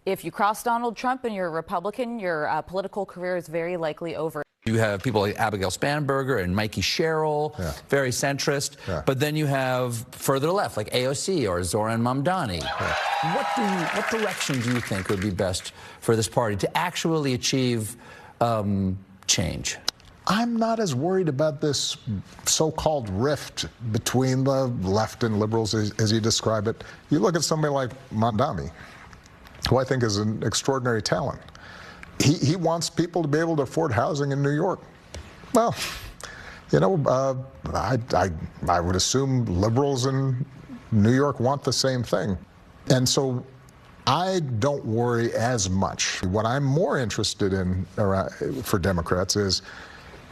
if you cross Donald Trump and you're a Republican, your political career is very likely over. You have people like Abigail Spanberger and Mikey Sherrill, very centrist. But then you have further left, like AOC or Zohran Mamdani. What direction do you think would be best for this party to actually achieve change? I'm not as worried about this so-called rift between the left and liberals as you describe it. You look at somebody like Mamdani, who I think is an extraordinary talent. He wants people to be able to afford housing in New York. Well, you know, I would assume liberals in New York want the same thing. And so I don't worry as much. What I'm more interested in for Democrats is,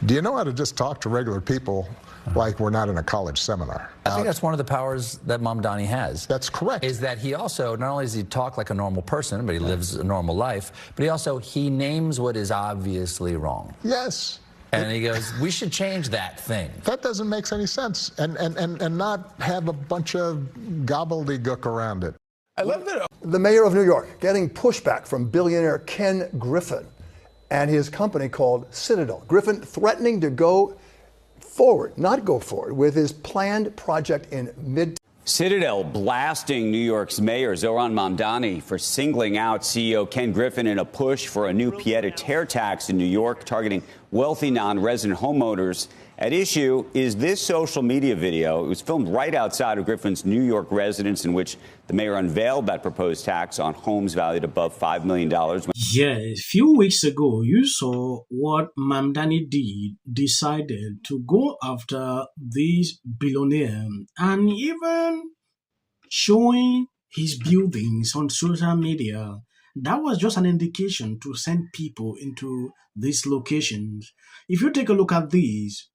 do you know how to just talk to regular people like we're not in a college seminar? I think that's one of the powers that Mamdani has. That's correct. Is that he also, not only does he talk like a normal person, but he lives a normal life, but he names what is obviously wrong. Yes. And he goes, we should change that thing. That doesn't make any sense. And not have a bunch of gobbledygook around it. I love that. The mayor of New York getting pushback from billionaire Ken Griffin and his company called Citadel. Griffin threatening to not go forward with his planned project in Citadel blasting New York's Mayor Zohran Mamdani for singling out CEO Ken Griffin in a push for a new pied-à-terre tax in New York targeting wealthy non-resident homeowners. At issue is this social media video. It was filmed right outside of Griffin's New York residence, in which the mayor unveiled that proposed tax on homes valued above $5 million. Yeah, a few weeks ago, you saw what Mamdani decided to go after this billionaire and even showing his buildings on social media. That was just an indication to send people into these locations. If you take a look at these,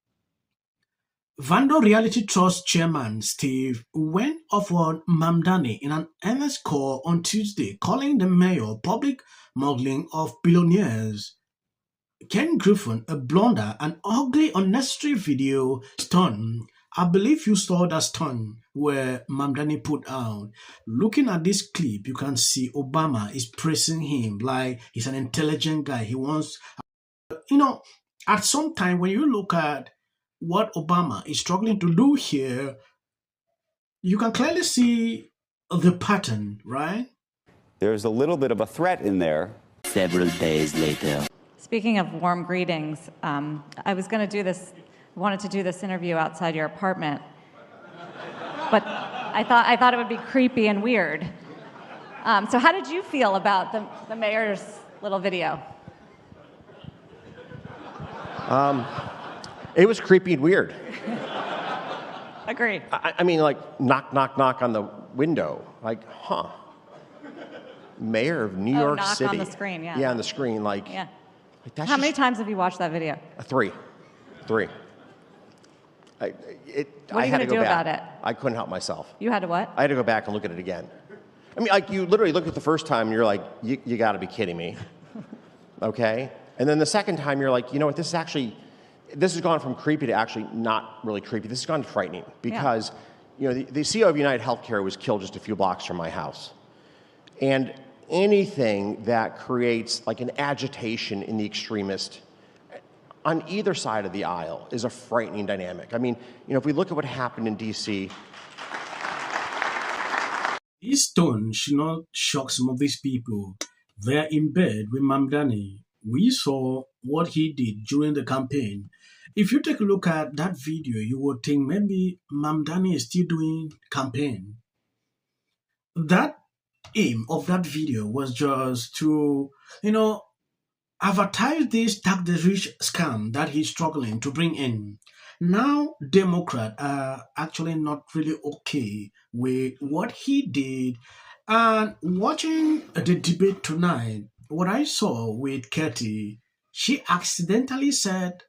Vornado Realty Trust chairman Steve went off on Mamdani in an MS call on Tuesday, calling the mayor public smuggling of billionaires. Ken Griffin, a blunder, an ugly, unnecessary video stunt. I believe you saw that stunt where Mamdani put out. Looking at this clip, you can see Obama is praising him like he's an intelligent guy. He wants, at some time when you look at what Obama is struggling to do here, you can clearly see the pattern, right? There's a little bit of a threat in there. Several days later. Speaking of warm greetings, I was going to do this, wanted to do this interview outside your apartment, but I thought it would be creepy and weird. So how did you feel about the mayor's little video? It was creepy and weird. Agreed. I mean, like, knock, knock, knock on the window. Like, Mayor of New York knock City. on the screen, yeah. Yeah, on the screen, like. Yeah. Like that's How many times have you watched that video? Three. What are you going to do about it? I couldn't help myself. You had to what? I had to go back and look at it again. I mean, like, you literally look at the first time and you're like, you got to be kidding me. Okay? And then the second time you're like, you know what, this has gone from creepy to actually not really creepy. This has gone frightening because, the CEO of United Healthcare was killed just a few blocks from my house. And anything that creates like an agitation in the extremist on either side of the aisle is a frightening dynamic. I mean, if we look at what happened in D.C. This tone should not shock some of these people. They're in bed with Mamdani. We saw what he did during the campaign. If you take a look at that video, you would think maybe Mamdani is still doing campaign. That aim of that video was just to, advertise this tax-rich scam that he's struggling to bring in. Now, Democrats are actually not really okay with what he did. And watching the debate tonight, what I saw with Katie, she accidentally said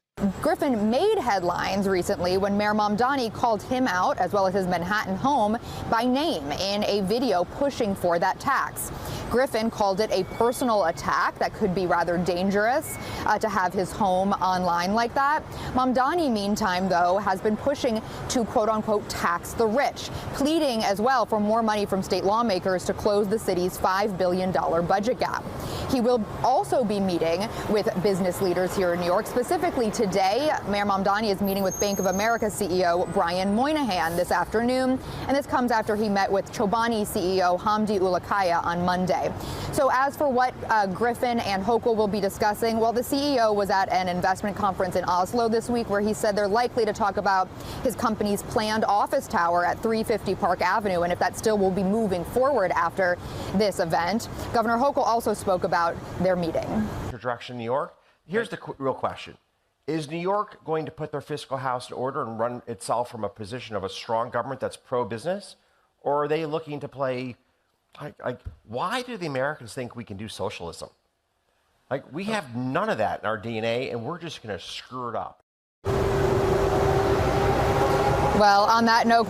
Griffin made headlines recently when Mayor Mamdani called him out, as well as his Manhattan home, by name in a video pushing for that tax. Griffin called it a personal attack that could be rather dangerous to have his home online like that. Mamdani, meantime, though, has been pushing to quote-unquote tax the rich, pleading as well for more money from state lawmakers to close the city's $5 billion budget gap. He will also be meeting with business leaders here in New York. Specifically today, Mayor Mamdani is meeting with Bank of America CEO Brian Moynihan this afternoon, and this comes after he met with Chobani CEO Hamdi Ulukaya on Monday. So as for what Griffin and Hochul will be discussing, well, the CEO was at an investment conference in Oslo this week where he said they're likely to talk about his company's planned office tower at 350 Park Avenue and if that still will be moving forward after this event. Governor Hochul also spoke about their meeting. Direction New York. Here's the real question. Is New York going to put their fiscal house in order and run itself from a position of a strong government that's pro-business? Or are they looking to play, why do the Americans think we can do socialism? We have none of that in our DNA, and we're just going to screw it up. Well, on that note,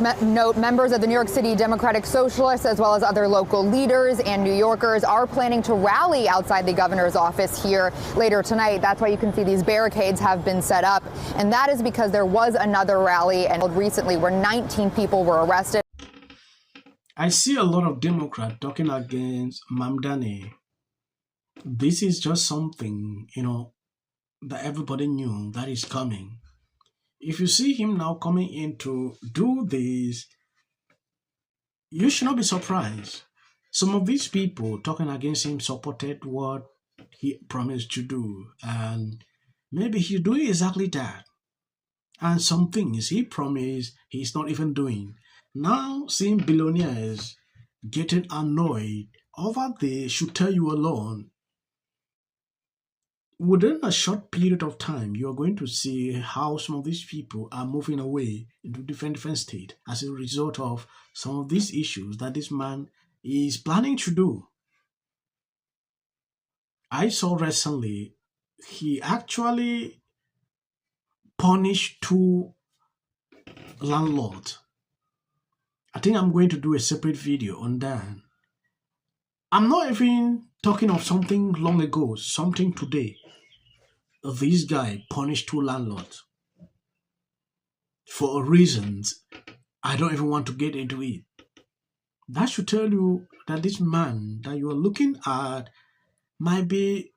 members of the New York City Democratic Socialists, as well as other local leaders and New Yorkers, are planning to rally outside the governor's office here later tonight. That's why you can see these barricades have been set up. And that is because there was another rally and recently where 19 people were arrested. I see a lot of Democrats talking against Mamdani. This is just something, that everybody knew that is coming. If you see him now coming in to do this, you should not be surprised. Some of these people talking against him supported what he promised to do, and maybe he's doing exactly that. And some things he promised he's not even doing. Now, seeing billionaires getting annoyed over this should tell you alone. Within a short period of time, you are going to see how some of these people are moving away into different states as a result of some of these issues that this man is planning to do. I saw recently he actually punished 2 landlords. I think I'm going to do a separate video on that. I'm not even talking of something long ago, something today. This guy punished 2 landlords for reasons I don't even want to get into it. That should tell you that this man that you are looking at might be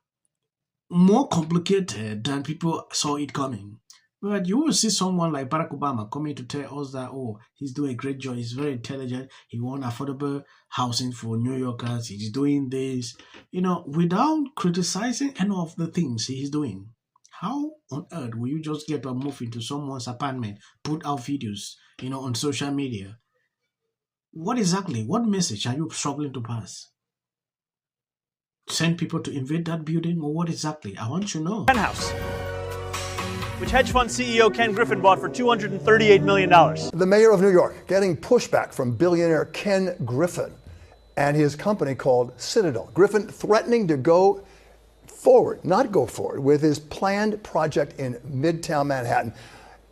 more complicated than people saw it coming. But you will see someone like Barack Obama coming to tell us that, he's doing a great job, he's very intelligent, he wants affordable housing for New Yorkers, he's doing this, without criticizing any of the things he's doing. How on earth will you just get to move into someone's apartment, put out videos, on social media? What message are you struggling to pass? Send people to invade that building, or what exactly? I want to know. Penthouse, which hedge fund CEO Ken Griffin bought for $238 million. The mayor of New York getting pushback from billionaire Ken Griffin and his company called Citadel. Griffin threatening to not go forward with his planned project in Midtown Manhattan.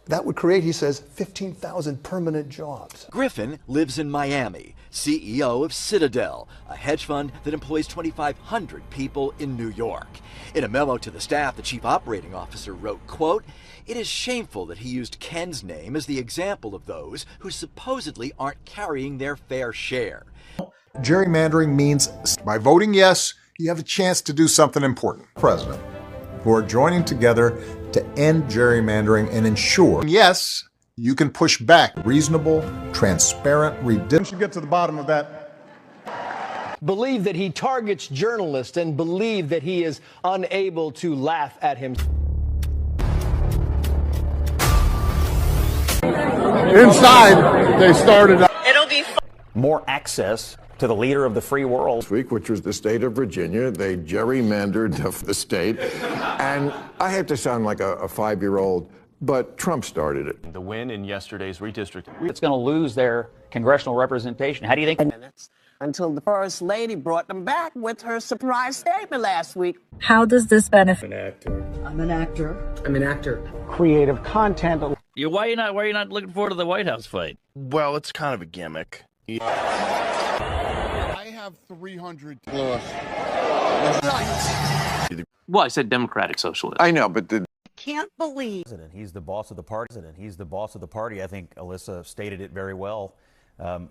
That would create, he says, 15,000 permanent jobs. Griffin lives in Miami, CEO of Citadel, a hedge fund that employs 2,500 people in New York. In a memo to the staff, the chief operating officer wrote, quote, "It is shameful that he used Ken's name as the example of those who supposedly aren't carrying their fair share." Gerrymandering means by voting yes, you have a chance to do something important. President, who are joining together to end gerrymandering and ensure, yes, you can push back reasonable, transparent, We should get to the bottom of that. Believe that he targets journalists and believe that he is unable to laugh at him. Inside, they started. It'll be more access to the leader of the free world. This week, which was the state of Virginia, they gerrymandered the state. And I hate to sound like a 5-year-old, but Trump started it. The win in yesterday's redistricting. It's going to lose their congressional representation. How do you think? And that's until the First Lady brought them back with her surprise statement last week. How does this benefit? I'm an actor. I'm an actor. I'm an actor. Creative content. Why are you not looking forward to the White House fight? Well, it's kind of a gimmick. I have 300. Well, I said Democratic Socialist. I know, but Can't believe. He's the boss of the party. He's the boss of the party. I think Alyssa stated it very well.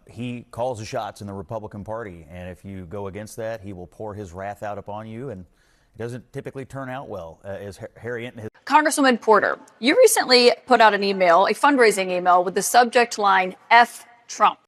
He calls the shots in the Republican Party, and if you go against that, he will pour his wrath out upon you, and it doesn't typically turn out well. As Harry Enton Congresswoman Porter, you recently put out an email, a fundraising email, with the subject line, F Trump.